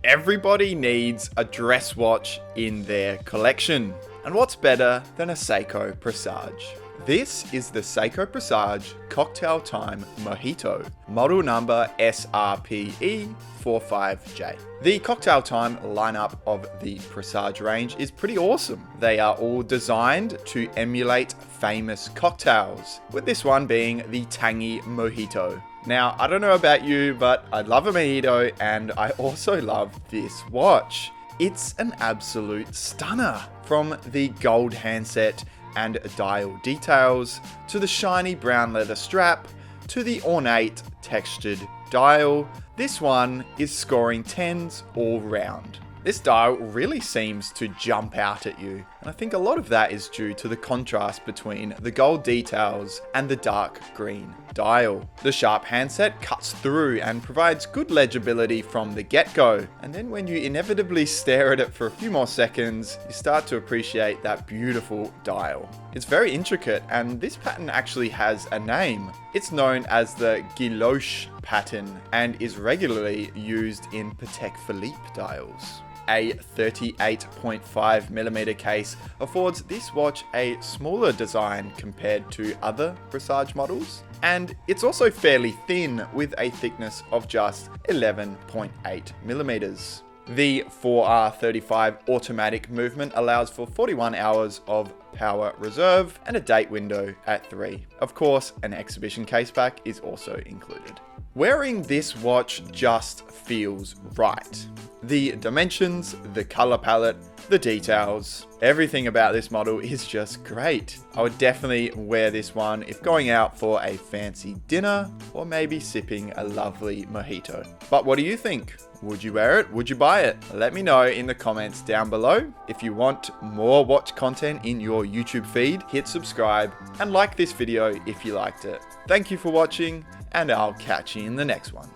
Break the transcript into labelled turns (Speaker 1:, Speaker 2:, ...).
Speaker 1: Everybody needs a dress watch in their collection. And what's better than a Seiko Presage? This is the Seiko Presage Cocktail Time Mojito, model number SRPE45J. The Cocktail Time lineup of the Presage range is pretty awesome. They are all designed to emulate famous cocktails, with this one being the tangy Mojito. Now, I don't know about you, but I love a mojito and I also love this watch. It's an absolute stunner. From the gold handset and dial details, to the shiny brown leather strap, to the ornate textured dial, this one is scoring 10s all round. This dial really seems to jump out at you, and I think a lot of that is due to the contrast between the gold details and the dark green dial. The sharp handset cuts through and provides good legibility from the get-go, and then when you inevitably stare at it for a few more seconds, you start to appreciate that beautiful dial. It's very intricate, and this pattern actually has a name. It's known as the Guilloche pattern and is regularly used in Patek Philippe dials. A 38.5mm case affords this watch a smaller design compared to other Presage models, and it's also fairly thin with a thickness of just 11.8mm. The 4R35 automatic movement allows for 41 hours of power reserve and a date window at 3. Of course, an exhibition caseback is also included. Wearing this watch just feels right. The dimensions, the color palette, the details, everything about this model is just great. I would definitely wear this one if going out for a fancy dinner or maybe sipping a lovely mojito. But what do you think? Would you wear it? Would you buy it? Let me know in the comments down below. If you want more watch content in your YouTube feed, hit subscribe and like this video if you liked it. Thank you for watching, and I'll catch you in the next one.